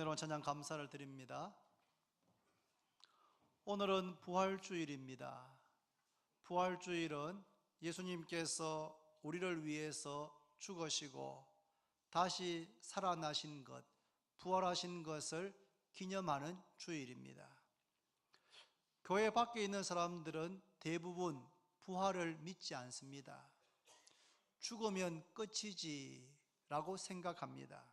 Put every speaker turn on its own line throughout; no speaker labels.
은혜로운 찬양 감사를 드립니다. 오늘은 부활주일입니다. 부활주일은 예수님께서 우리를 위해서 죽으시고 다시 살아나신 것, 부활하신 것을 기념하는 주일입니다. 교회 밖에 있는 사람들은 대부분 부활을 믿지 않습니다. 죽으면 끝이지 라고 생각합니다.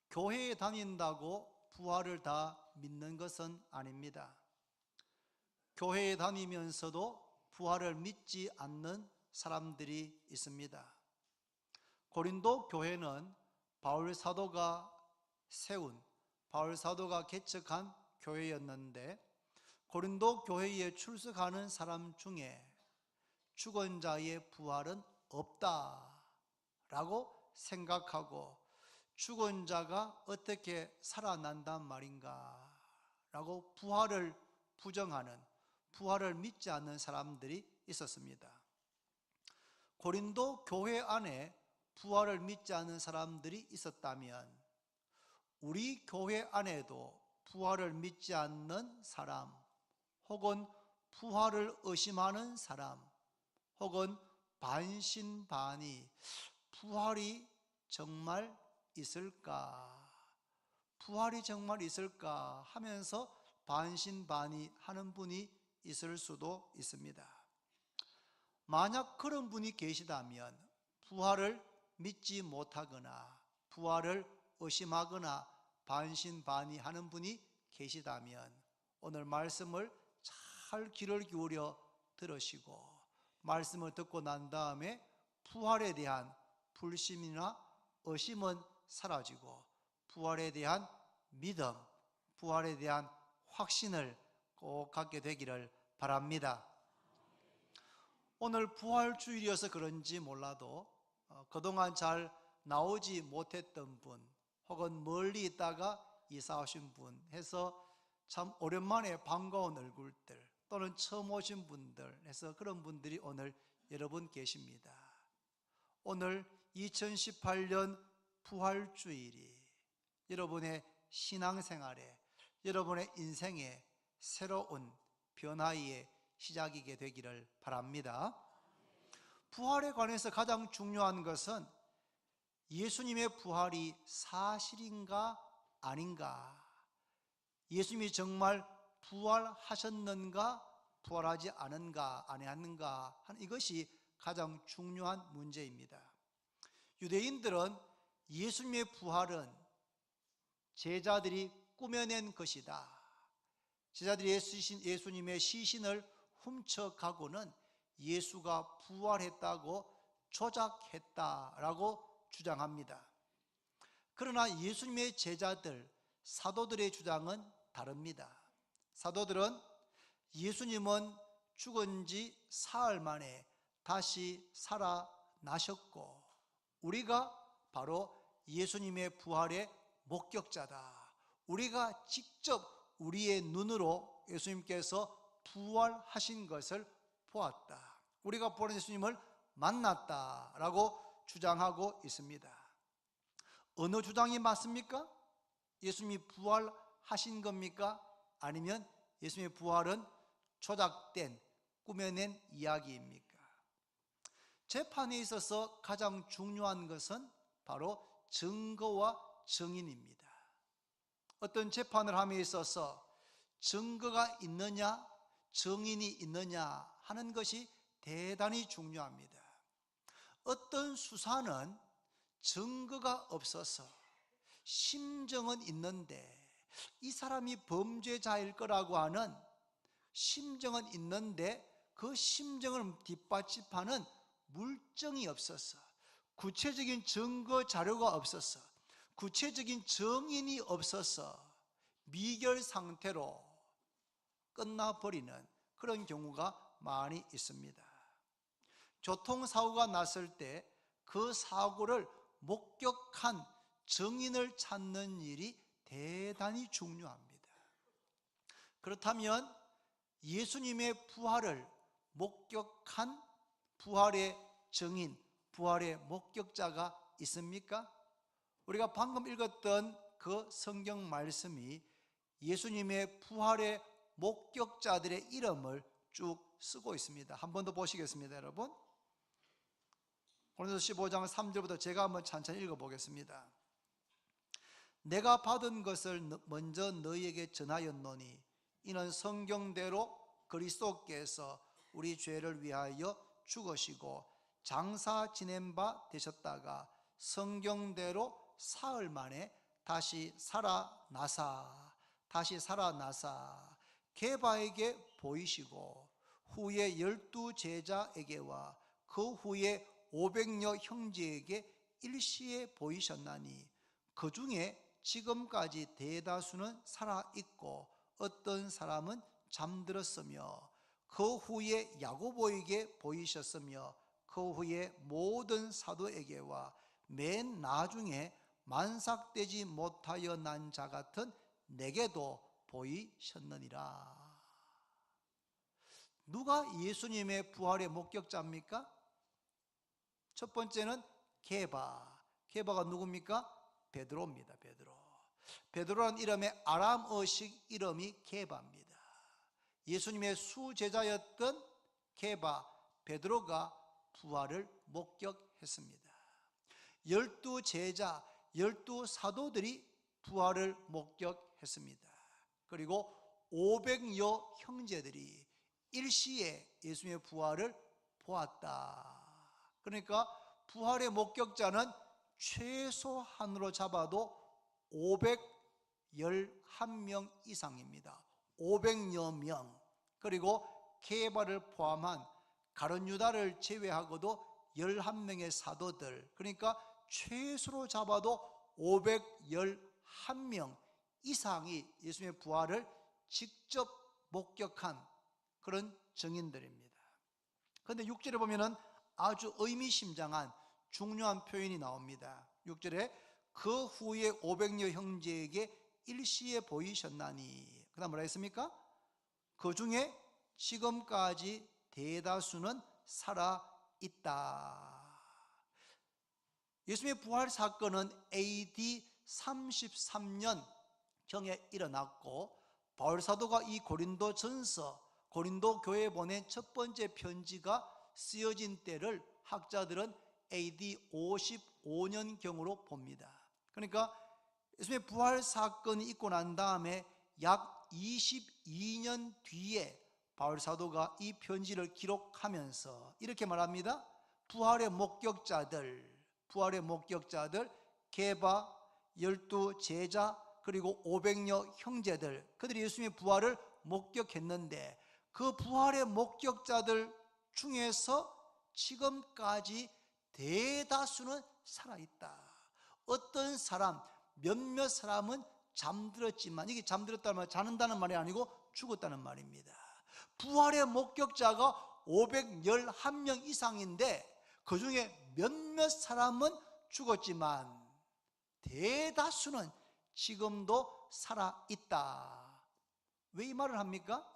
교회에 다닌다고 부활을 다 믿는 것은 아닙니다. 교회에 다니면서도 부활을 믿지 않는 사람들이 있습니다. 고린도 교회는 바울 사도가 개척한 교회였는데, 고린도 교회에 출석하는 사람 중에 죽은 자의 부활은 없다라고 생각하고, 죽은 자가 어떻게 살아난단 말인가 라고 부활을 부정하는, 부활을 믿지 않는 사람들이 있었습니다. 고린도 교회 안에 부활을 믿지 않는 사람들이 있었다면, 우리 교회 안에도 부활을 믿지 않는 사람, 혹은 부활을 의심하는 사람, 혹은 반신반의, 부활이 정말 있을까? 부활이 정말 있을까? 하면서 반신반의 하는 분이 있을 수도 있습니다. 만약 그런 분이 계시다면, 부활을 믿지 못하거나 부활을 의심하거나 반신반의 하는 분이 계시다면, 오늘 말씀을 잘 귀를 기울여 들으시고 말씀을 듣고 난 다음에 부활에 대한 불신이나 의심은 사라지고 부활에 대한 믿음, 부활에 대한 확신을 꼭 갖게 되기를 바랍니다. 오늘 부활주일이어서 그런지 몰라도 그동안 잘 나오지 못했던 분, 혹은 멀리 있다가 이사 오신 분 해서 참 오랜만에 반가운 얼굴들, 또는 처음 오신 분들 해서 그런 분들이 오늘 여러분 계십니다. 오늘 2018년 부활주일이 여러분의 신앙생활에, 여러분의 인생의 새로운 변화의 시작이게 되기를 바랍니다. 부활에 관해서 가장 중요한 것은 예수님의 부활이 사실인가 아닌가, 예수님이 정말 부활하셨는가 부활하지 않은가 아니었는가 하는 이것이 가장 중요한 문제입니다. 유대인들은 예수님의 부활은 제자들이 꾸며낸 것이다, 제자들이 예수님의 시신을 훔쳐가고는 예수가 부활했다고 조작했다라고 주장합니다. 그러나 예수님의 제자들, 사도들의 주장은 다릅니다. 사도들은 예수님은 죽은 지 사흘 만에 다시 살아나셨고, 우리가 바로 예수님의 부활의 목격자다, 우리가 직접 우리의 눈으로 예수님께서 부활하신 것을 보았다, 우리가 부활한 예수님을 만났다라고 주장하고 있습니다. 어느 주장이 맞습니까? 예수님이 부활하신 겁니까? 아니면 예수님의 부활은 조작된, 꾸며낸 이야기입니까? 재판에 있어서 가장 중요한 것은 바로 증거와 증인입니다. 어떤 재판을 함에 있어서 증거가 있느냐, 증인이 있느냐 하는 것이 대단히 중요합니다. 어떤 수사는 증거가 없어서 심정은 있는데, 이 사람이 범죄자일 거라고 하는 심정은 있는데 그 심정을 뒷받침하는 물증이 없어서, 구체적인 증거 자료가 없어서, 구체적인 증인이 없어서 미결 상태로 끝나버리는 그런 경우가 많이 있습니다. 교통사고가 났을 때 그 사고를 목격한 증인을 찾는 일이 대단히 중요합니다. 그렇다면 예수님의 부활을 목격한 부활의 증인, 부활의 목격자가 있습니까? 우리가 방금 읽었던 그 성경 말씀이 예수님의 부활의 목격자들의 이름을 쭉 쓰고 있습니다. 한 번 더 보시겠습니다, 여러분. 고린도서 15장 3절부터 제가 한번 천천히 읽어보겠습니다. 내가 받은 것을 먼저 너희에게 전하였노니 이는 성경대로 그리스도께서 우리 죄를 위하여 죽으시고 장사 지낸 바 되셨다가 성경대로 사흘 만에 다시 살아나사 게바에게 보이시고 후에 12 제자에게와 그 후에 500여 형제에게 일시에 보이셨나니 그 중에 지금까지 대다수는 살아있고 어떤 사람은 잠들었으며 그 후에 야고보에게 보이셨으며 그 후에 모든 사도에게와 맨 나중에 만삭되지 못하여 난 자 같은 내게도 보이셨느니라. 누가 예수님의 부활의 목격자입니까? 첫 번째는 게바가 누굽니까? 베드로입니다. 베드로라는 이름의 아람어식 이름이 게바입니다. 예수님의 수제자였던 베드로가 부활을 목격했습니다. 12 제자, 12 사도들이 부활을 목격했습니다. 그리고 500여 형제들이 일시에 예수님의 부활을 보았다. 그러니까 부활의 목격자는 최소한으로 잡아도 511명 이상입니다. 500여 명. 그리고 게바를 포함한 가룟 유다를 제외하고도 11명의 사도들, 그러니까 최소로 잡아도 511명 이상이 예수님의 부활을 직접 목격한 그런 증인들입니다. 그런데 6절에 보면은 아주 의미심장한 중요한 표현이 나옵니다. 6절에 그 후에 500여 형제에게 일시에 보이셨나니, 그 다음 뭐라 했습니까? 그 중에 지금까지 대다수는 살아있다. 예수님의 부활 사건은 AD 33년 경에 일어났고, 바울사도가 이 고린도 교회에 보낸 첫 번째 편지가 쓰여진 때를 학자들은 AD 55년경으로 봅니다. 그러니까 예수님의 부활 사건이 있고 난 다음에 약 22년 뒤에 바울사도가 이 편지를 기록하면서 이렇게 말합니다. 부활의 목격자들 게바, 12 제자, 그리고 500여 형제들, 그들이 예수님의 부활을 목격했는데 그 부활의 목격자들 중에서 지금까지 대다수는 살아있다. 어떤 사람, 몇몇 사람은 잠들었지만, 이게 잠들었다는 말은 자는다는 말이 아니고 죽었다는 말입니다. 부활의 목격자가 511명 이상인데 그 중에 몇몇 사람은 죽었지만 대다수는 지금도 살아있다. 왜 이 말을 합니까?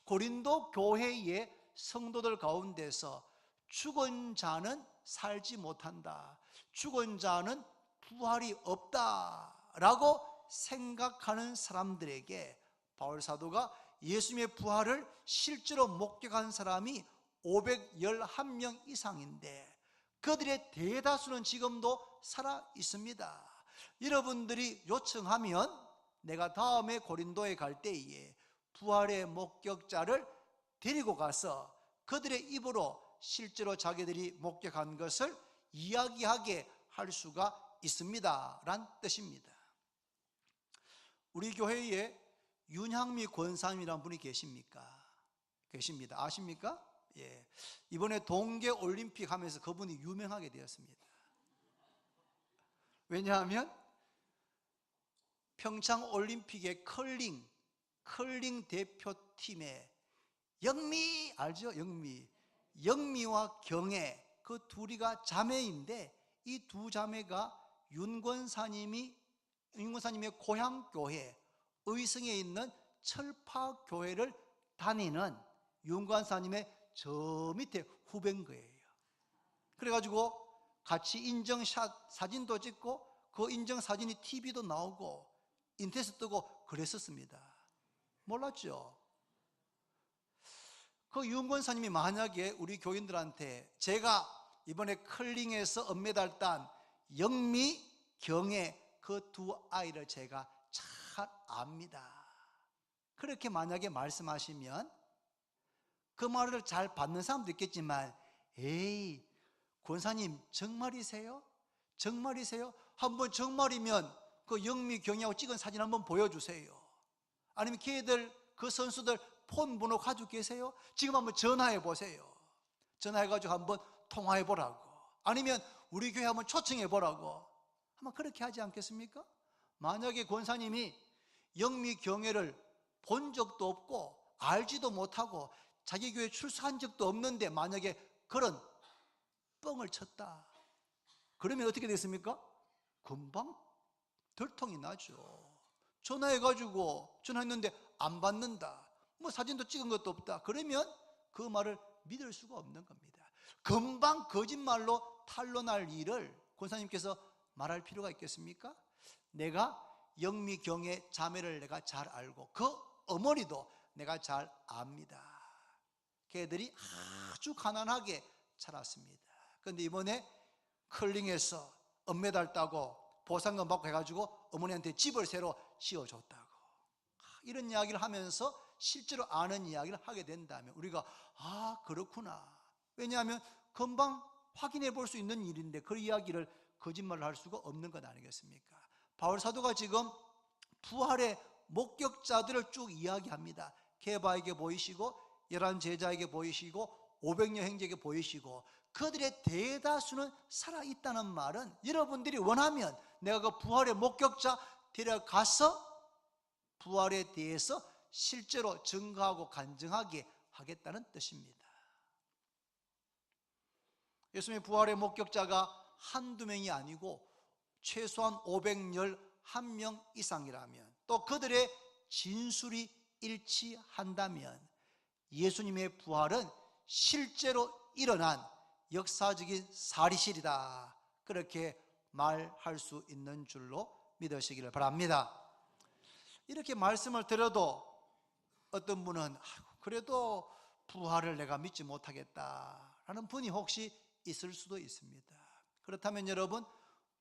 고린도 교회의 성도들 가운데서 죽은 자는 살지 못한다, 죽은 자는 부활이 없다라고 생각하는 사람들에게 바울사도가 예수님의 부활을 실제로 목격한 사람이 511명 이상인데 그들의 대다수는 지금도 살아 있습니다. 여러분들이 요청하면 내가 다음에 고린도에 갈 때에 부활의 목격자를 데리고 가서 그들의 입으로 실제로 자기들이 목격한 것을 이야기하게 할 수가 있습니다 란 뜻입니다. 우리 교회에 윤향미 권사님이라는 분이 계십니까? 계십니다. 아십니까? 예. 이번에 동계올림픽 하면서 그분이 유명하게 되었습니다. 왜냐하면 평창올림픽의 컬링 대표팀에 영미, 알죠? 영미와 경애, 그 둘이가 자매인데 이 두 자매가 윤권사님의 고향교회 의성에 있는 철파교회를 다니는 윤권사님의 저 밑에 후배인 거예요. 그래가지고 같이 인증샷 사진도 찍고 그 인증 사진이 TV도 나오고 인터넷에 뜨고 그랬었습니다. 몰랐죠? 그 유은 권사님이 만약에 우리 교인들한테 제가 이번에 curling에서 은메달 딴 영미, 경애 그 두 아이를 제가 잘 압니다, 그렇게 만약에 말씀하시면 그 말을 잘 받는 사람도 있겠지만, 에이 권사님 정말이세요? 정말이세요? 한번 정말이면 그 영미, 경애하고 찍은 사진 한번 보여주세요. 아니면 걔들 그 선수들 폰 번호 가지고 계세요? 지금 한번 전화해 보세요. 전화해가지고 한번 통화해 보라고, 아니면 우리 교회 한번 초청해 보라고 아마 그렇게 하지 않겠습니까? 만약에 권사님이 영미, 경애를 본 적도 없고 알지도 못하고 자기 교회 출석한 적도 없는데 만약에 그런 뻥을 쳤다, 그러면 어떻게 됐습니까? 금방 들통이 나죠. 전화해가지고 전화했는데 안 받는다, 뭐 사진도 찍은 것도 없다, 그러면 그 말을 믿을 수가 없는 겁니다. 금방 거짓말로 탄로날 일을 권사님께서 말할 필요가 있겠습니까? 내가 영미, 경애 자매를 내가 잘 알고 그 어머니도 내가 잘 압니다. 걔들이 아주 가난하게 자랐습니다. 그런데 이번에 curling에서 은메달 따고 보상금 받고 해가지고 어머니한테 집을 새로 지어줬다고, 이런 이야기를 하면서 실제로 아는 이야기를 하게 된다면 우리가 그렇구나, 왜냐하면 금방 확인해 볼 수 있는 일인데 그 이야기를 거짓말을 할 수가 없는 것 아니겠습니까? 바울 사도가 지금 부활의 목격자들을 쭉 이야기합니다. 케바에게 보이시고 11 제자에게 보이시고 500여 형제에게 보이시고, 그들의 대다수는 살아있다는 말은 여러분들이 원하면 내가 그 부활의 목격자 데려가서 부활에 대해서 실제로 증거하고 간증하게 하겠다는 뜻입니다. 예수님의 부활의 목격자가 한두 명이 아니고 최소한 511명 이상이라면, 또 그들의 진술이 일치한다면 예수님의 부활은 실제로 일어난 역사적인 사실이다, 그렇게 말할 수 있는 줄로 믿으시기를 바랍니다. 이렇게 말씀을 드려도 어떤 분은 그래도 부활을 내가 믿지 못하겠다라는 분이 혹시 있을 수도 있습니다. 그렇다면 여러분,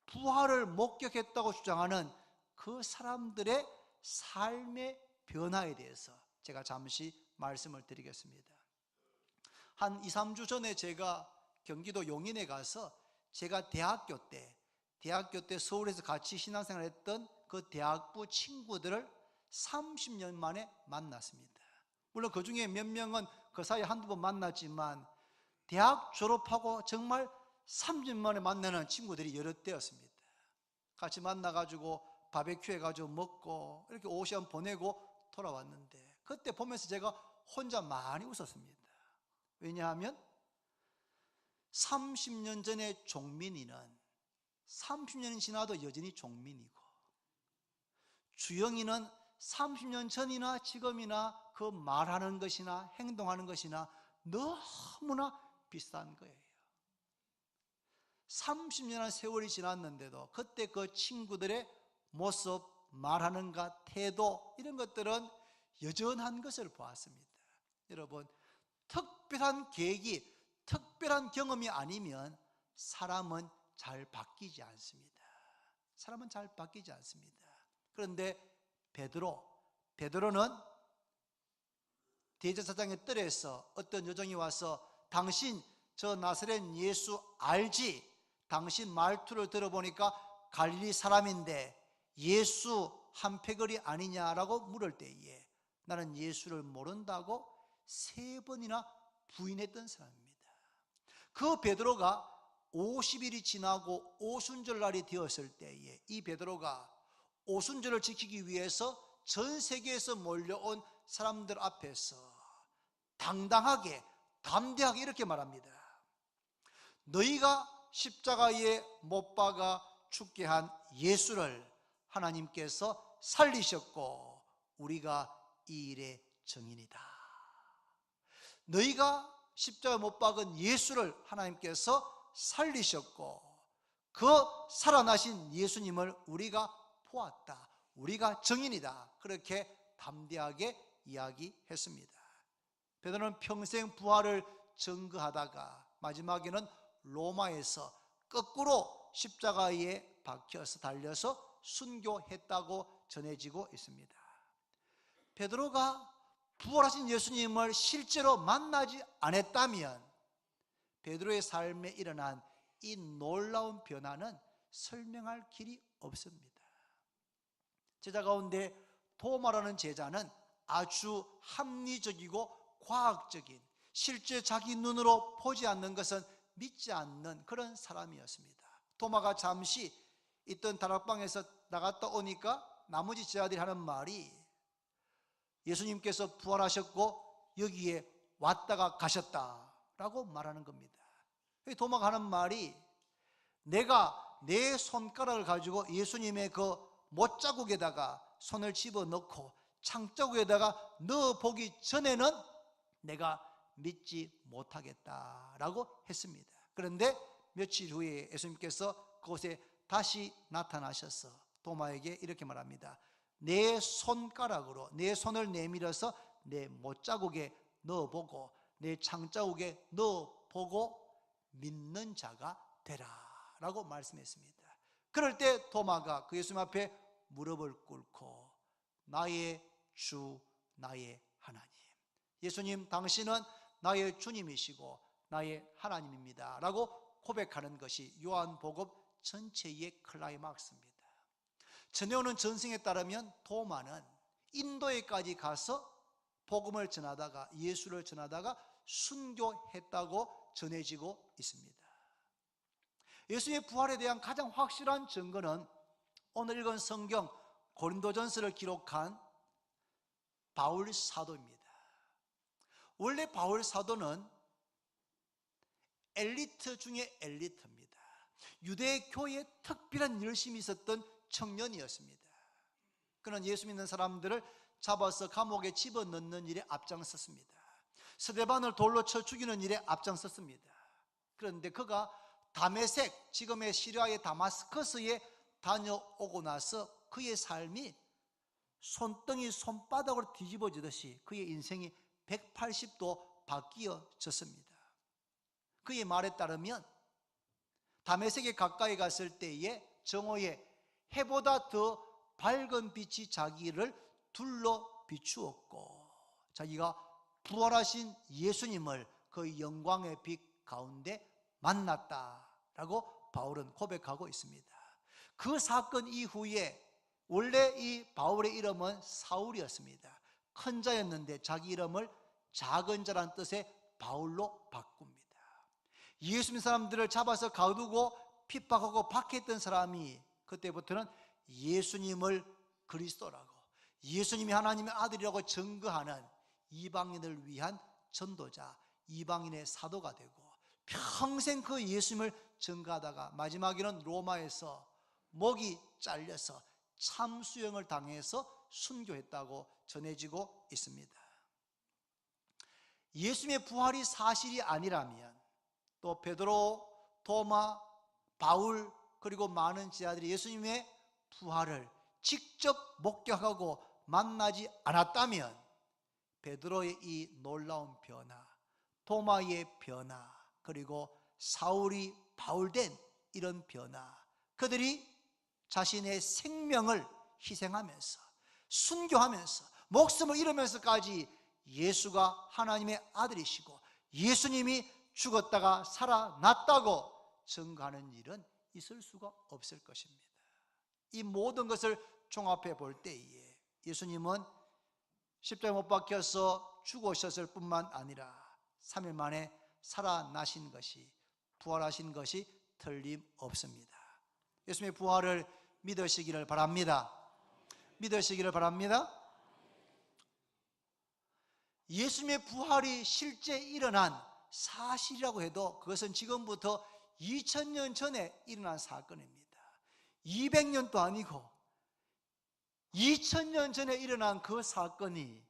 부활을 목격했다고 주장하는 그 사람들의 삶의 변화에 대해서 제가 잠시 말씀을 드리겠습니다. 한 2, 3주 전에 제가 경기도 용인에 가서 제가 대학교 때 서울에서 같이 신앙생활 했던 그 대학부 친구들을 30년 만에 만났습니다. 물론 그 중에 몇 명은 그 사이에 한두 번 만났지만 대학 졸업하고 정말 30년 만에 만나는 친구들이 여럿 되었습니다. 같이 만나가지고 바베큐 해가지고 먹고 이렇게 오후 시간 보내고 돌아왔는데, 그때 보면서 제가 혼자 많이 웃었습니다. 왜냐하면 30년 전의 종민이는 30년이 지나도 여전히 종민이고, 주영이는 30년 전이나 지금이나 그 말하는 것이나 행동하는 것이나 너무나 비슷한 거예요. 30년의 세월이 지났는데도 그때 그 친구들의 모습, 말하는 것, 태도, 이런 것들은 여전한 것을 보았습니다. 여러분, 특별한 계기, 특별한 경험이 아니면 사람은 잘 바뀌지 않습니다. 사람은 잘 바뀌지 않습니다. 그런데 베드로는 대제사장의 뜰에서 어떤 여종이 와서 당신 저 나사렛 예수 알지? 당신 말투를 들어보니까 갈릴리 사람인데 예수 한 패거리 아니냐라고 물을 때에 나는 예수를 모른다고 3번이나 부인했던 사람입니다. 그 베드로가 50일이 지나고 오순절날이 되었을 때에 이 베드로가 오순절을 지키기 위해서 전 세계에서 몰려온 사람들 앞에서 당당하게, 담대하게 이렇게 말합니다. 너희가 십자가에 못 박아 죽게 한 예수를 하나님께서 살리셨고 우리가 이 일의 증인이다. 너희가 십자가에 못 박은 예수를 하나님께서 살리셨고 그 살아나신 예수님을 우리가 보았다, 우리가 증인이다, 그렇게 담대하게 이야기했습니다. 베드로는 평생 부활을 증거하다가 마지막에는 로마에서 거꾸로 십자가에 박혀서 달려서 순교했다고 전해지고 있습니다. 베드로가 부활하신 예수님을 실제로 만나지 않았다면 베드로의 삶에 일어난 이 놀라운 변화는 설명할 길이 없습니다. 제자 가운데 도마라는 제자는 아주 합리적이고 과학적인, 실제 자기 눈으로 보지 않는 것은 믿지 않는 그런 사람이었습니다. 도마가 잠시 있던 다락방에서 나갔다 오니까 나머지 제자들이 하는 말이 예수님께서 부활하셨고 여기에 왔다가 가셨다라고 말하는 겁니다. 도마가 하는 말이 내가 내 손가락을 가지고 예수님의 그 못자국에다가 손을 집어넣고 창자국에다가 넣어보기 전에는 내가 믿지 못하겠다라고 했습니다. 그런데 며칠 후에 예수님께서 그곳에 다시 나타나셔서 도마에게 이렇게 말합니다. 내 손가락으로 내 손을 내밀어서 내 못자국에 넣어보고 내 창자국에 넣어보고 믿는 자가 되라 라고 말씀했습니다. 그럴 때 도마가 그 예수님 앞에 무릎을 꿇고 나의 주 나의 하나님, 예수님 당신은 나의 주님이시고 나의 하나님입니다 라고 고백하는 것이 요한복음 전체의 클라이막스입니다. 전해오는 전승에 따르면 도마는 인도에까지 가서 복음을 전하다가 예수를 전하다가 순교했다고 전해지고 있습니다. 예수의 부활에 대한 가장 확실한 증거는 오늘 읽은 성경 고린도전서를 기록한 바울 사도입니다. 원래 바울 사도는 엘리트 중에 엘리트입니다. 유대교에 특별한 열심이 있었던 청년이었습니다. 그는 예수 믿는 사람들을 잡아서 감옥에 집어넣는 일에 앞장섰습니다. 스데반을 돌로 쳐 죽이는 일에 앞장섰습니다. 그런데 그가 다메섹, 지금의 시리아의 다마스커스에 다녀오고 나서 그의 삶이 손등이 손바닥으로 뒤집어지듯이 그의 인생이 180도 바뀌어졌습니다. 그의 말에 따르면 다메섹에 가까이 갔을 때에 정오에 해보다 더 밝은 빛이 자기를 둘러 비추었고 자기가 부활하신 예수님을 그 영광의 빛 가운데 만났다라고 바울은 고백하고 있습니다. 그 사건 이후에 원래 이 바울의 이름은 사울이었습니다. 큰 자였는데 자기 이름을 작은 자라는 뜻의 바울로 바꿉니다. 예수 믿는 사람들을 잡아서 가두고 핍박하고 박해했던 사람이 그때부터는 예수님을 그리스도라고, 예수님이 하나님의 아들이라고 증거하는 이방인을 위한 전도자, 이방인의 사도가 되고 평생 그 예수님을 증거하다가 마지막에는 로마에서 목이 잘려서 참수형을 당해서 순교했다고 전해지고 있습니다. 예수님의 부활이 사실이 아니라면 또 베드로, 도마, 바울 그리고 많은 제자들이 예수님의 부활을 직접 목격하고 만나지 않았다면 베드로의 이 놀라운 변화, 도마의 변화, 그리고 사울이 바울된 이런 변화, 그들이 자신의 생명을 희생하면서 순교하면서 목숨을 잃으면서까지 예수가 하나님의 아들이시고 예수님이 죽었다가 살아났다고 증거하는 일은 있을 수가 없을 것입니다. 이 모든 것을 종합해 볼 때에 예수님은 십자가에 못 박혀서 죽으셨을 뿐만 아니라 3일 만에 살아나신 것이, 부활하신 것이 틀림없습니다. 예수님의 부활을 믿으시기를 바랍니다. 믿으시기를 바랍니다. 예수님의 부활이 실제 일어난 사실이라고 해도 그것은 지금부터 2000년 전에 일어난 사건입니다. 200년도 아니고 2000년 전에 일어난 그 사건이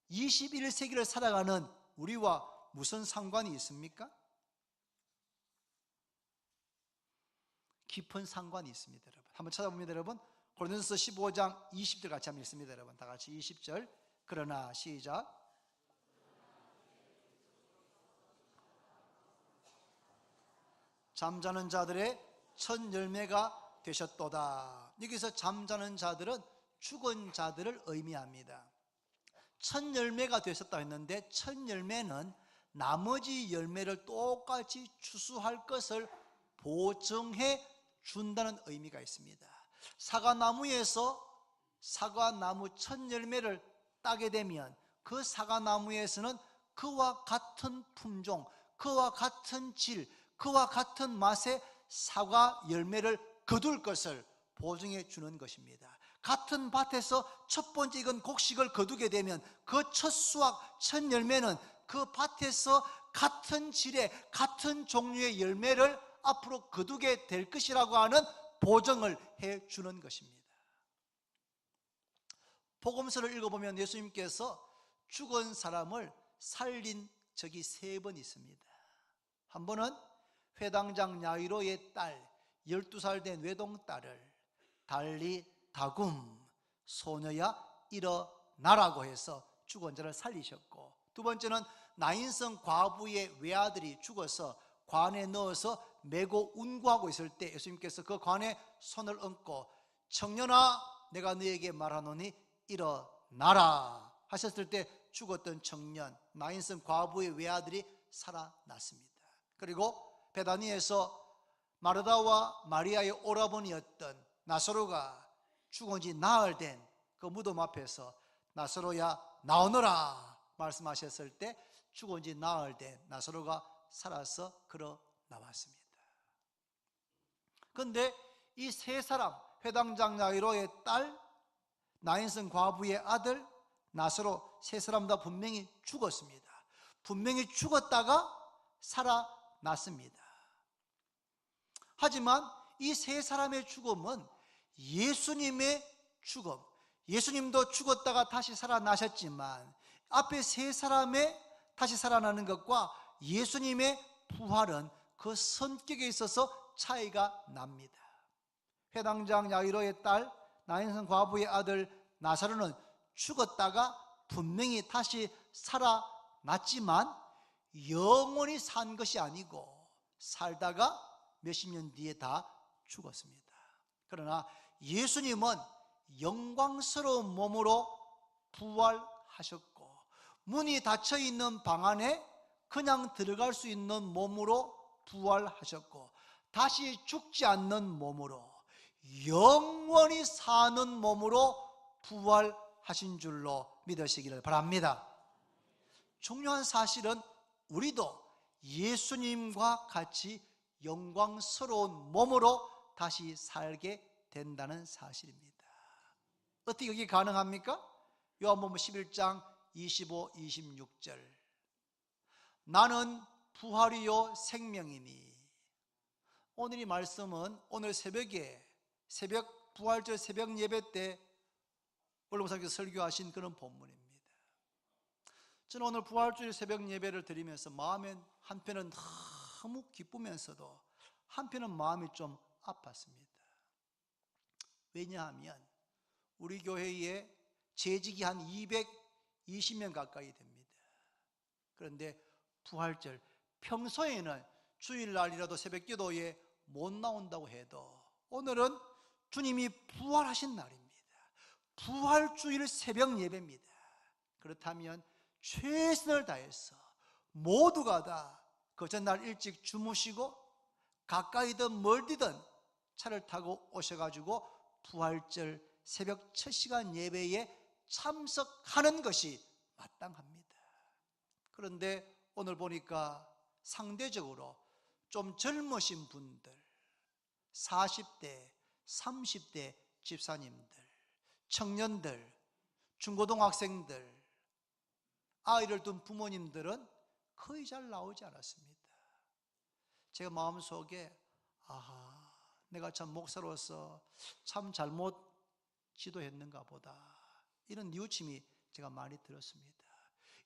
21세기를 살아가는 우리와 무슨 상관이 있습니까? 깊은 상관이 있습니다. 여러분 한번 찾아보면 여러분 고린도서 15장 20절 같이 한번 읽습니다. 여러분 다 같이 20절. 그러나 시작. 잠자는 자들의 첫 열매가 되셨도다. 여기서 잠자는 자들은 죽은 자들을 의미합니다. 첫 열매가 되셨다 했는데 첫 열매는 나머지 열매를 똑같이 추수할 것을 보증해 준다는 의미가 있습니다. 사과나무에서 사과나무 첫 열매를 따게 되면 그 사과나무에서는 그와 같은 품종, 그와 같은 질, 그와 같은 맛의 사과 열매를 거둘 것을 보증해 주는 것입니다. 같은 밭에서 첫 번째 익은 곡식을 거두게 되면 그 첫 수확, 첫 열매는 그 밭에서 같은 질의 같은 종류의 열매를 앞으로 거두게 될 것이라고 하는 보증을 해 주는 것입니다. 복음서를 읽어보면 예수님께서 죽은 사람을 살린 적이 3번 있습니다. 한 번은 회당장 야이로의 딸 12살 된 외동딸을 달리 다굼 소녀야 일어나라고 해서 죽은 자를 살리셨고, 두 번째는 나인성 과부의 외아들이 죽어서 관에 넣어서 메고 운구하고 있을 때 예수님께서 그 관에 손을 얹고 청년아 내가 너에게 말하노니 일어나라 하셨을 때 죽었던 청년 나인성 과부의 외아들이 살아났습니다. 그리고 베다니에서 마르다와 마리아의 오라버니였던 나사로가 죽은 지 나흘 된 그 무덤 앞에서 나사로야 나오너라 말씀하셨을 때 죽은 지 나흘 된 나사로가 살아서 걸어 나왔습니다. 그런데 이 3사람 회당장 야이로의 딸, 나인성 과부의 아들, 나사로 3사람 다 분명히 죽었습니다. 분명히 죽었다가 살아났습니다. 하지만 이 3사람의 죽음은 예수님의 죽음, 예수님도 죽었다가 다시 살아나셨지만 앞에 3사람의 다시 살아나는 것과 예수님의 부활은 그 성격에 있어서 차이가 납니다. 회당장 야이로의 딸, 나인성 과부의 아들 나사로는 죽었다가 분명히 다시 살아났지만 영원히 산 것이 아니고 살다가 몇십 년 뒤에 다 죽었습니다. 그러나 예수님은 영광스러운 몸으로 부활하셨고 문이 닫혀 있는 방 안에 그냥 들어갈 수 있는 몸으로 부활하셨고 다시 죽지 않는 몸으로 영원히 사는 몸으로 부활하신 줄로 믿으시기를 바랍니다. 중요한 사실은 우리도 예수님과 같이 영광스러운 몸으로 다시 살게 된다는 사실입니다. 어떻게 그게 가능합니까? 요한복음 11장 25, 26절 나는 부활이요 생명이니. 오늘 이 말씀은 오늘 새벽에 새벽 부활절 새벽 예배 때 원로목사님께서 설교하신 그런 본문입니다. 저는 오늘 부활절 새벽 예배를 드리면서 마음에 한편은 너무 기쁘면서도 한편은 마음이 좀 아팠습니다. 왜냐하면 우리 교회에 재직이 한 220명 가까이 됩니다. 그런데 부활절 평소에는 주일날이라도 새벽기도에 못 나온다고 해도 오늘은 주님이 부활하신 날입니다. 부활주일 새벽 예배입니다. 그렇다면 최선을 다해서 모두가 다 그 전날 일찍 주무시고 가까이든 멀디든 차를 타고 오셔가지고 부활절 새벽 첫 시간 예배에 참석하는 것이 마땅합니다. 그런데 오늘 보니까 상대적으로 좀 젊으신 분들 40대, 30대 집사님들, 청년들, 중고등학생들, 아이를 둔 부모님들은 거의 잘 나오지 않았습니다. 제가 마음속에 내가 참 목사로서 참 잘못 지도했는가 보다 이런 뉘우침이 제가 많이 들었습니다.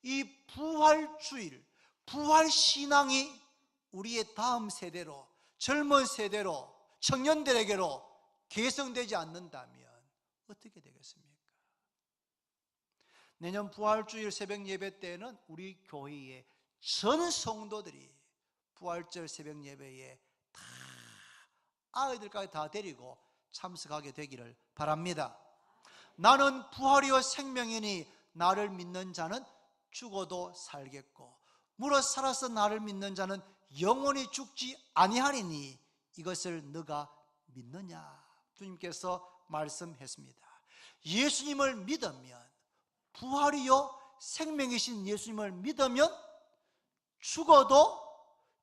이 부활주일, 부활신앙이 우리의 다음 세대로 젊은 세대로 청년들에게로 개성되지 않는다면 어떻게 되겠습니까? 내년 부활주일 새벽 예배 때는 우리 교회의 전 성도들이 부활절 새벽 예배에 다 아이들까지 다 데리고 참석하게 되기를 바랍니다. 나는 부활이요 생명이니 나를 믿는 자는 죽어도 살겠고 물어 살아서 나를 믿는 자는 영원히 죽지 아니하리니 이것을 너가 믿느냐? 주님께서 말씀했습니다. 예수님을 믿으면, 부활이요 생명이신 예수님을 믿으면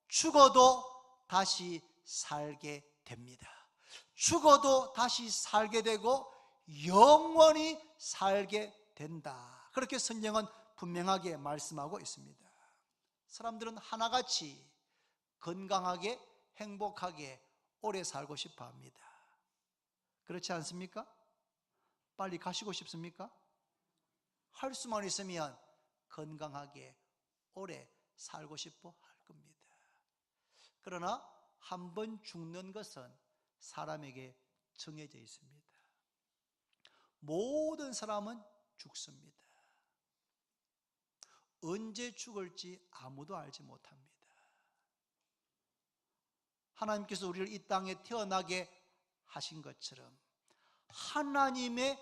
죽어도 다시 살게 됩니다. 죽어도 다시 살게 되고 영원히 살게 된다. 그렇게 성경은 분명하게 말씀하고 있습니다. 사람들은 하나같이 건강하게 행복하게 오래 살고 싶어 합니다. 그렇지 않습니까? 빨리 가시고 싶습니까? 할 수만 있으면 건강하게 오래 살고 싶어 할 겁니다. 그러나 한 번 죽는 것은 사람에게 정해져 있습니다. 모든 사람은 죽습니다. 언제 죽을지 아무도 알지 못합니다. 하나님께서 우리를 이 땅에 태어나게 하신 것처럼 하나님의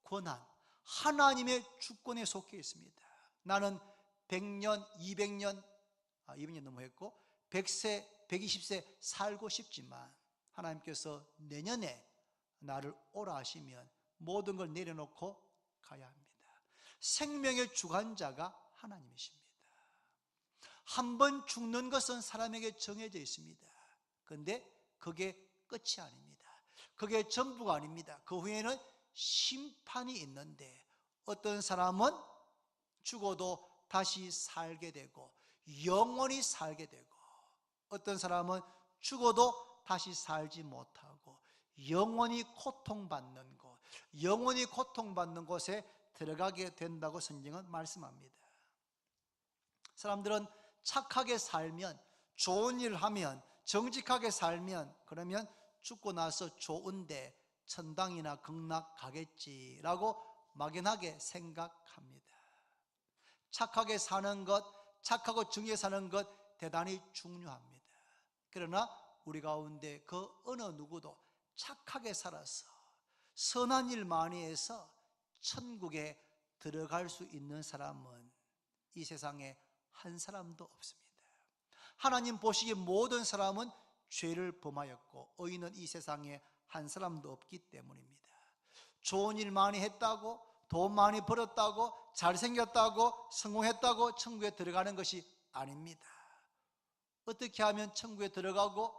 권한, 하나님의 주권에 속해 있습니다. 나는 100년, 200년, 200년 너무했고 100세, 120세 살고 싶지만 하나님께서 내년에 나를 오라 하시면 모든 걸 내려놓고 가야 합니다. 생명의 주관자가 하나님이십니다. 한 번 죽는 것은 사람에게 정해져 있습니다. 그런데 그게 끝이 아닙니다. 그게 전부가 아닙니다. 그 후에는 심판이 있는데 어떤 사람은 죽어도 다시 살게 되고 영원히 살게 되고 어떤 사람은 죽어도 다시 살지 못하고 영원히 고통받는 곳, 영원히 고통받는 곳에 들어가게 된다고 성경은 말씀합니다. 사람들은 착하게 살면, 좋은 일 하면, 정직하게 살면 그러면 죽고 나서 좋은데 천당이나 극락 가겠지라고 막연하게 생각합니다. 착하게 사는 것, 착하고 정의에 사는 것 대단히 중요합니다. 그러나 우리 가운데 그 어느 누구도 착하게 살아서 선한 일 많이 해서 천국에 들어갈 수 있는 사람은 이 세상에 한 사람도 없습니다. 하나님 보시기에 모든 사람은 죄를 범하였고 의인은 이 세상에 한 사람도 없기 때문입니다. 좋은 일 많이 했다고, 돈 많이 벌었다고, 잘생겼다고, 성공했다고 천국에 들어가는 것이 아닙니다. 어떻게 하면 천국에 들어가고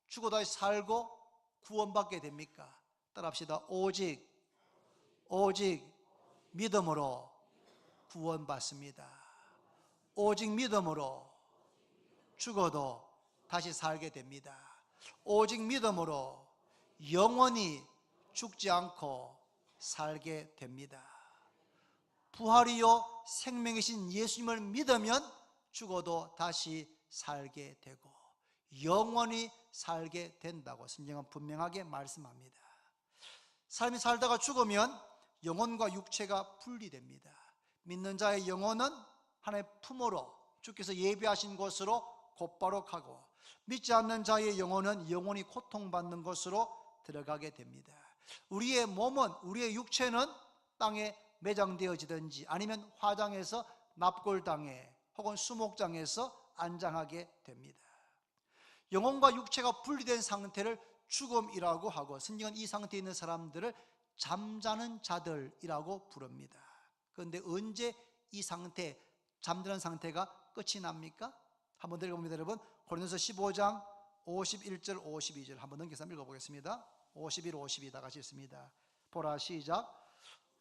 죽어 다시 살고 구원받게 됩니까? 따라합시다. 오직 믿음으로 구원받습니다. 오직 믿음으로 죽어도 다시 살게 됩니다. 오직 믿음으로 영원히 죽지 않고 살게 됩니다. 부활이요 생명이신 예수님을 믿으면 죽어도 다시 살게 되고 영원히 살게 된다고 성경은 분명하게 말씀합니다. 삶이 살다가 죽으면 영혼과 육체가 분리됩니다. 믿는 자의 영혼은 하나님의 품으로 주께서 예비하신 곳으로 곧바로 가고 믿지 않는 자의 영혼은 영원히 고통받는 곳으로 들어가게 됩니다. 우리의 몸은, 우리의 육체는 땅에 매장되어지든지 아니면 화장해서 납골당에 혹은 수목장에서 안장하게 됩니다. 영혼과 육체가 분리된 상태를 죽음이라고 하고 성경은 이 상태에 있는 사람들을 잠자는 자들이라고 부릅니다. 그런데 언제 이 상태, 잠드는 상태가 끝이 납니까? 한번 읽어봅니다. 여러분, 고린도서 15장 51절 52절 한번 넘겨서 읽어보겠습니다. 51, 52 다 같이 읽습니다. 보라, 시작.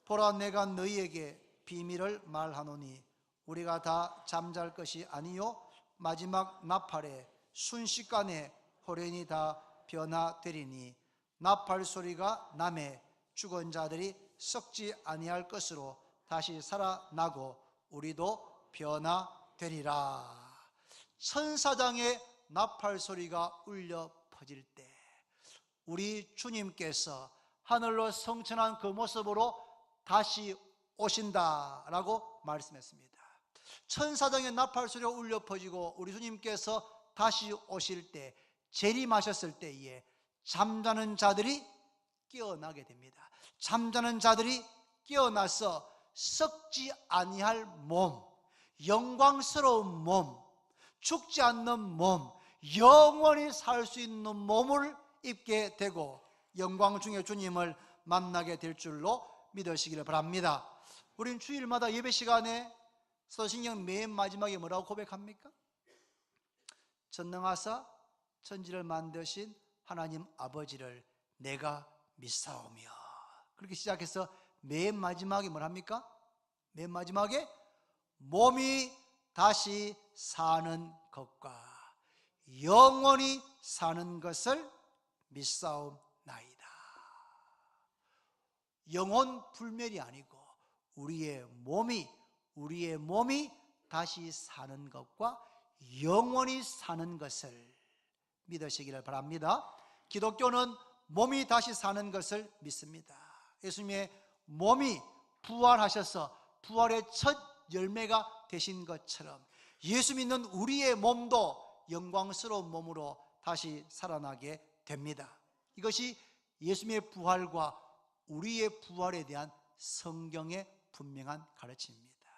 보라, 내가 너희에게 비밀을 말하노니 우리가 다 잠잘 것이 아니요 마지막 나팔에 순식간에 호련히 다 변화되리니 나팔 소리가 나매 죽은 자들이 썩지 아니할 것으로 다시 살아나고 우리도 변화되리라. 천사장의 나팔 소리가 울려 퍼질 때 우리 주님께서 하늘로 성천한 그 모습으로 다시 오신다라고 말씀했습니다. 천사장의 나팔소리가 울려 퍼지고 우리 주님께서 다시 오실 때, 재림하셨을 때에 잠자는 자들이 깨어나게 됩니다. 잠자는 자들이 깨어나서 썩지 아니할 몸, 영광스러운 몸, 죽지 않는 몸, 영원히 살 수 있는 몸을 입게 되고 영광 중에 주님을 만나게 될 줄로 믿으시기를 바랍니다. 우린 주일마다 예배 시간에 사도신경 맨 마지막에 뭐라고 고백합니까? 전능하사 천지를 만드신 하나님 아버지를 내가 믿사오며, 그렇게 시작해서 맨 마지막에 뭐랍니까? 맨 마지막에 몸이 다시 사는 것과 영원히 사는 것을 믿사옵나이다. 영혼 불멸이 아니고 우리의 몸이 다시 사는 것과 영원히 사는 것을 믿으시기를 바랍니다. 기독교는 몸이 다시 사는 것을 믿습니다. 예수님의 몸이 부활하셔서 부활의 첫 열매가 되신 것처럼 예수 믿는 우리의 몸도 영광스러운 몸으로 다시 살아나게 됩니다. 이것이 예수님의 부활과 우리의 부활에 대한 성경의 분명한 가르침입니다.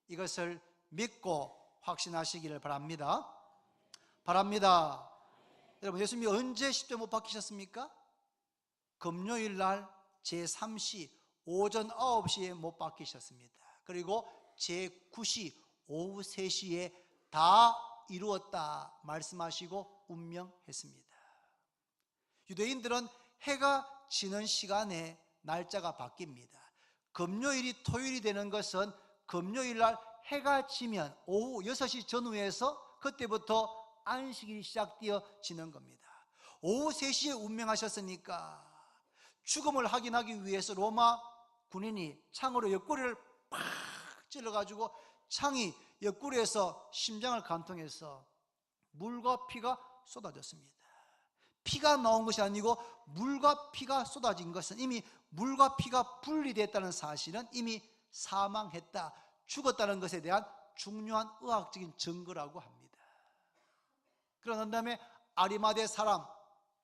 이것을 믿고 확신하시기를 바랍니다. 여러분, 예수님이 언제 십자가에 못 박히셨습니까? 금요일 날 제3시 오전 9시에 못 박히셨습니다. 그리고 제9시 오후 3시에 다 이루었다 말씀하시고 운명했습니다. 유대인들은 해가 지는 시간에 날짜가 바뀝니다. 금요일이 토요일이 되는 것은 금요일 날 해가 지면 오후 6시 전후에서 그때부터 안식일이 시작되어지는 겁니다. 오후 3시에 운명하셨으니까 죽음을 확인하기 위해서 로마 군인이 창으로 옆구리를 팍 찔러가지고 창이 옆구리에서 심장을 관통해서 물과 피가 쏟아졌습니다. 피가 나온 것이 아니고 물과 피가 쏟아진 것은 이미 물과 피가 분리됐다는 사실은 이미 사망했다, 죽었다는 것에 대한 중요한 의학적인 증거라고 합니다. 그런 다음에 아리마대 사람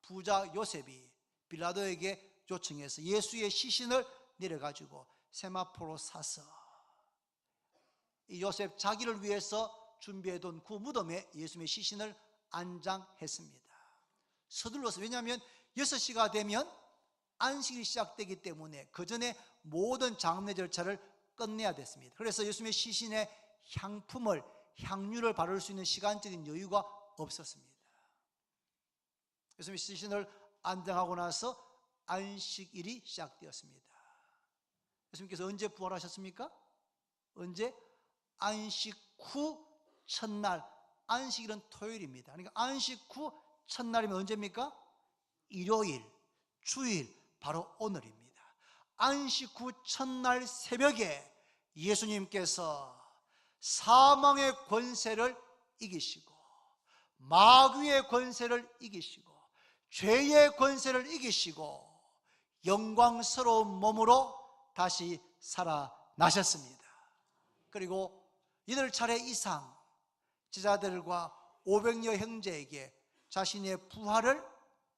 부자 요셉이 빌라도에게 요청해서 예수의 시신을 내려가지고 세마포로 사서 이 요셉 자기를 위해서 준비해둔 그 무덤에 예수님의 시신을 안장했습니다. 서둘러서, 왜냐하면 6시가 되면 안식일이 시작되기 때문에 그 전에 모든 장례 절차를 끝내야 됐습니다. 그래서 예수님의 시신에 향유를 바를 수 있는 시간적인 여유가 없었습니다. 예수님의 시신을 안장하고 나서 안식일이 시작되었습니다. 예수님께서 언제 부활하셨습니까? 언제? 안식 후 첫날. 안식일은 토요일입니다. 그러니까 안식 후 첫날이면 언제입니까? 일요일, 주일, 바로 오늘입니다. 안식 후 첫날 새벽에 예수님께서 사망의 권세를 이기시고 마귀의 권세를 이기시고 죄의 권세를 이기시고 영광스러운 몸으로 다시 살아나셨습니다. 그리고 8차례 이상 제자들과 500여 형제에게 자신의 부활을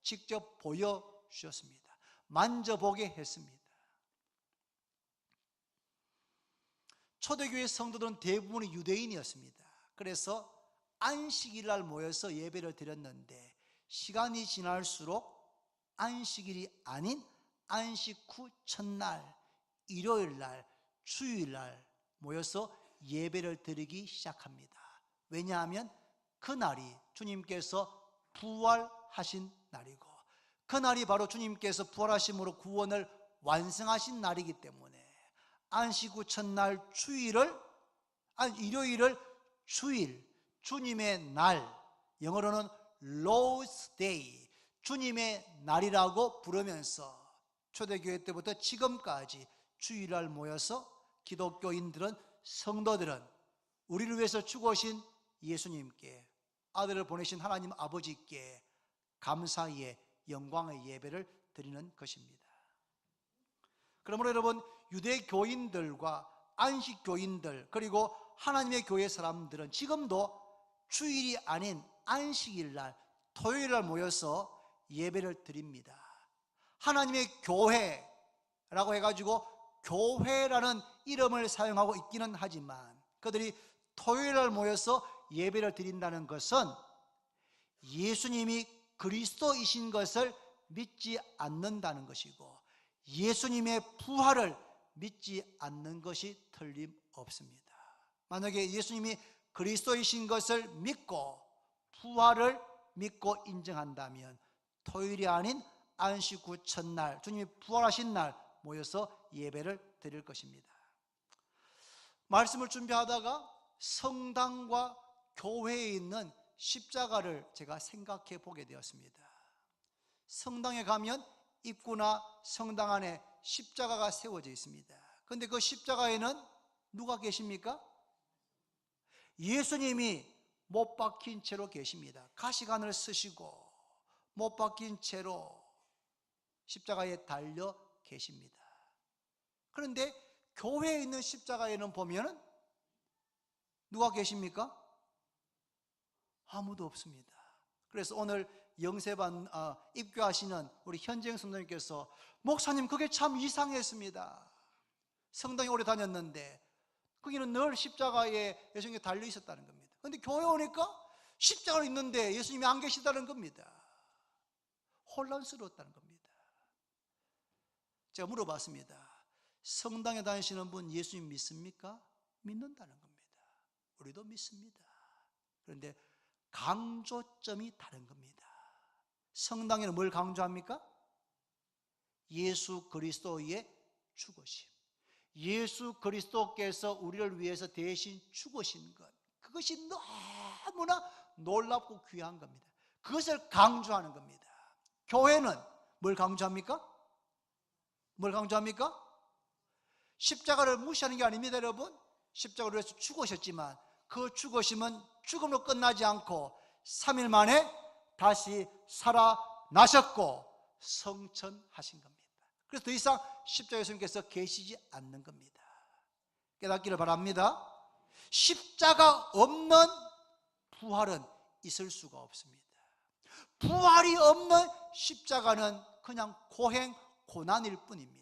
직접 보여주셨습니다. 만져보게 했습니다. 초대교회 성도들은 대부분이 유대인이었습니다. 그래서 안식일 날 모여서 예배를 드렸는데 시간이 지날수록 안식일이 아닌 안식 후 첫날, 일요일 날, 주일 날 모여서 예배를 드리기 시작합니다. 왜냐하면 그날이 주님께서 부활하신 날이고 그날이 바로 주님께서 부활하심으로 구원을 완성하신 날이기 때문에 안식 후 첫날 일요일을 주일, 주님의 날, 영어로는 Lord's Day, 주님의 날이라고 부르면서 초대교회 때부터 지금까지 주일날 모여서 기독교인들은, 성도들은 우리를 위해서 죽으신 예수님께, 아들을 보내신 하나님 아버지께 감사의 영광의 예배를 드리는 것입니다. 그러므로 여러분, 유대 교인들과 안식 교인들 그리고 하나님의 교회 사람들은 지금도 주일이 아닌 안식일 날, 토요일 날 모여서 예배를 드립니다. 하나님의 교회라고 해가지고 교회라는 이름을 사용하고 있기는 하지만 그들이 토요일 날 모여서 예배를 드린다는 것은 예수님이 그리스도이신 것을 믿지 않는다는 것이고 예수님의 부활을 믿지 않는 것이 틀림없습니다. 만약에 예수님이 그리스도이신 것을 믿고 부활을 믿고 인정한다면 토요일이 아닌 안식 후 첫날, 주님이 부활하신 날 모여서 예배를 드릴 것입니다. 말씀을 준비하다가 성당과 교회에 있는 십자가를 제가 생각해 보게 되었습니다. 성당에 가면 입구나 성당 안에 십자가가 세워져 있습니다. 그런데 그 십자가에는 누가 계십니까? 예수님이 못 박힌 채로 계십니다. 가시관을 쓰시고 못 박힌 채로 십자가에 달려 계십니다. 그런데 교회에 있는 십자가에는 보면 누가 계십니까? 아무도 없습니다. 그래서 오늘 영세반 입교하시는 우리 현정 성도님께서 목사님 그게 참 이상했습니다. 성당에 오래 다녔는데 거기는 늘 십자가에 예수님이 달려 있었다는 겁니다. 그런데 교회 오니까 십자가는 있는데 예수님이 안 계시다는 겁니다. 혼란스러웠다는 겁니다. 제가 물어봤습니다. 성당에 다니시는 분 예수님 믿습니까? 믿는다는 겁니다. 우리도 믿습니다. 그런데 강조점이 다른 겁니다. 성당에는 뭘 강조합니까? 예수 그리스도의 죽으심, 예수 그리스도께서 우리를 위해서 대신 죽으신 것, 그것이 너무나 놀랍고 귀한 겁니다. 그것을 강조하는 겁니다. 교회는 뭘 강조합니까? 뭘 강조합니까? 십자가를 무시하는 게 아닙니다, 여러분. 십자가를 위해서 죽으셨지만 그 죽으심은 죽음으로 끝나지 않고 3일 만에 다시 살아나셨고 성천하신 겁니다. 그래서 더 이상 십자가 예수님께서 계시지 않는 겁니다. 깨닫기를 바랍니다. 십자가 없는 부활은 있을 수가 없습니다. 부활이 없는 십자가는 그냥 고행, 고난일 뿐입니다.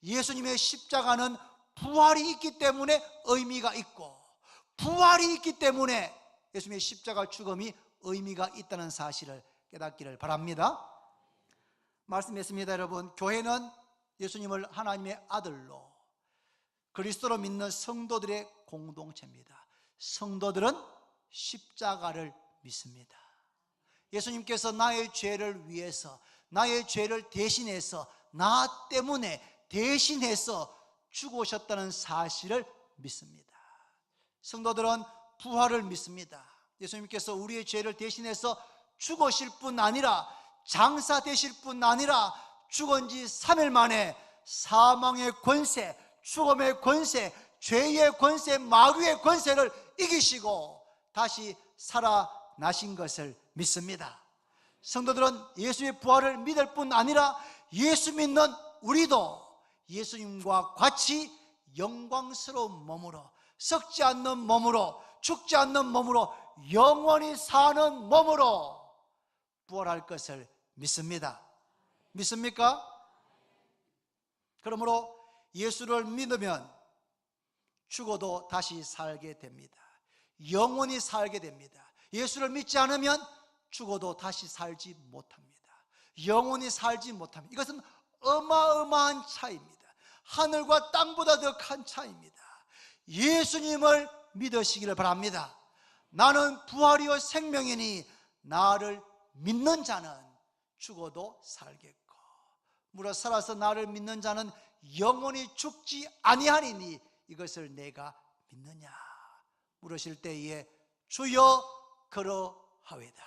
예수님의 십자가는 부활이 있기 때문에 의미가 있고 부활이 있기 때문에 예수님의 십자가 죽음이 의미가 있다는 사실을 깨닫기를 바랍니다. 말씀했습니다, 여러분. 교회는 예수님을 하나님의 아들로 그리스도로 믿는 성도들의 공동체입니다. 성도들은 십자가를 믿습니다. 예수님께서 나의 죄를 위해서, 나의 죄를 대신해서, 나 때문에 대신해서 죽으셨다는 사실을 믿습니다. 성도들은 부활을 믿습니다. 예수님께서 우리의 죄를 대신해서 죽으실 뿐 아니라 장사되실 뿐 아니라 죽은 지 3일 만에 사망의 권세, 죽음의 권세, 죄의 권세, 마귀의 권세를 이기시고 다시 살아나신 것을 믿습니다. 성도들은 예수의 부활을 믿을 뿐 아니라 예수 믿는 우리도 예수님과 같이 영광스러운 몸으로, 썩지 않는 몸으로, 죽지 않는 몸으로, 영원히 사는 몸으로 부활할 것을 믿습니다. 믿습니까? 그러므로 예수를 믿으면 죽어도 다시 살게 됩니다. 영원히 살게 됩니다. 예수를 믿지 않으면 죽어도 다시 살지 못합니다. 영원히 살지 못합니다. 이것은 어마어마한 차이입니다. 하늘과 땅보다 더 큰 차이입니다. 예수님을 믿으시기를 바랍니다. 나는 부활이요 생명이니 나를 믿는 자는 죽어도 살겠고 무릇 살아서 나를 믿는 자는 영원히 죽지 아니하리니 이것을 내가 믿느냐 물으실 때에 주여 그러하외다,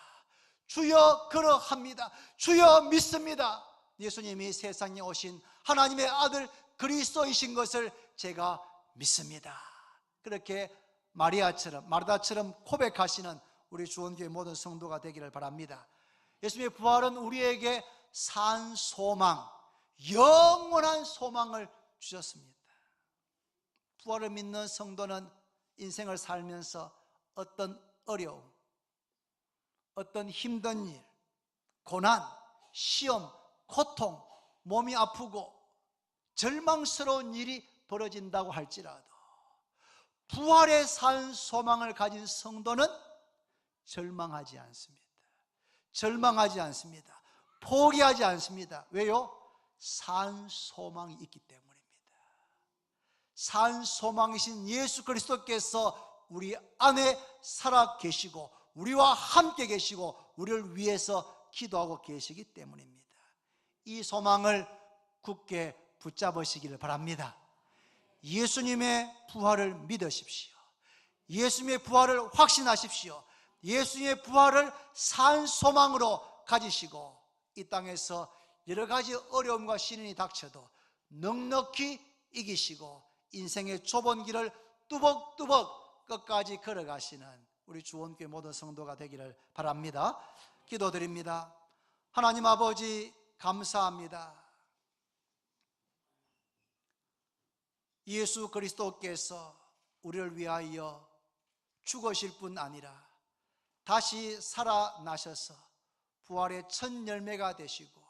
주여 그러합니다, 주여 믿습니다. 예수님이 세상에 오신 하나님의 아들 그리스도이신 것을 제가 믿습니다. 그렇게 마리아처럼, 마르다처럼 고백하시는 우리 주원교회 모든 성도가 되기를 바랍니다. 예수님의 부활은 우리에게 산 소망, 영원한 소망을 주셨습니다. 부활을 믿는 성도는 인생을 살면서 어떤 어려움, 어떤 힘든 일, 고난, 시험, 고통, 몸이 아프고 절망스러운 일이 벌어진다고 할지라도 부활의 산 소망을 가진 성도는 절망하지 않습니다. 절망하지 않습니다. 포기하지 않습니다. 왜요? 산 소망이 있기 때문입니다. 산 소망이신 예수 그리스도께서 우리 안에 살아 계시고 우리와 함께 계시고 우리를 위해서 기도하고 계시기 때문입니다. 이 소망을 굳게 붙잡으시기를 바랍니다. 예수님의 부활을 믿으십시오. 예수님의 부활을 확신하십시오. 예수님의 부활을 산 소망으로 가지시고 이 땅에서 여러 가지 어려움과 시련이 닥쳐도 넉넉히 이기시고 인생의 좁은 길을 뚜벅뚜벅 끝까지 걸어가시는 우리 주원교회 모든 성도가 되기를 바랍니다. 기도드립니다. 하나님 아버지 감사합니다. 예수 그리스도께서 우리를 위하여 죽으실 뿐 아니라 다시 살아나셔서 부활의 첫 열매가 되시고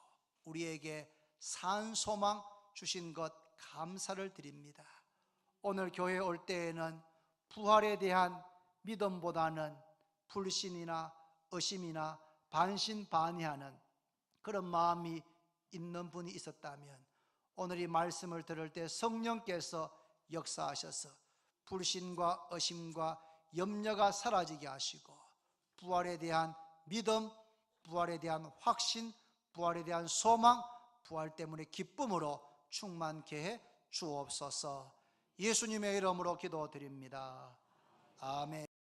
우리에게 산 소망 주신 것 감사를 드립니다. 오늘 교회에 올 때에는 부활에 대한 믿음보다는 불신이나 의심이나 반신반의하는 그런 마음이 있는 분이 있었다면 오늘 이 말씀을 들을 때 성령께서 역사하셔서 불신과 의심과 염려가 사라지게 하시고 부활에 대한 믿음, 부활에 대한 확신, 부활에 대한 소망, 부활 때문에 기쁨으로 충만케 해 주옵소서. 예수님의 이름으로 기도드립니다. 아멘.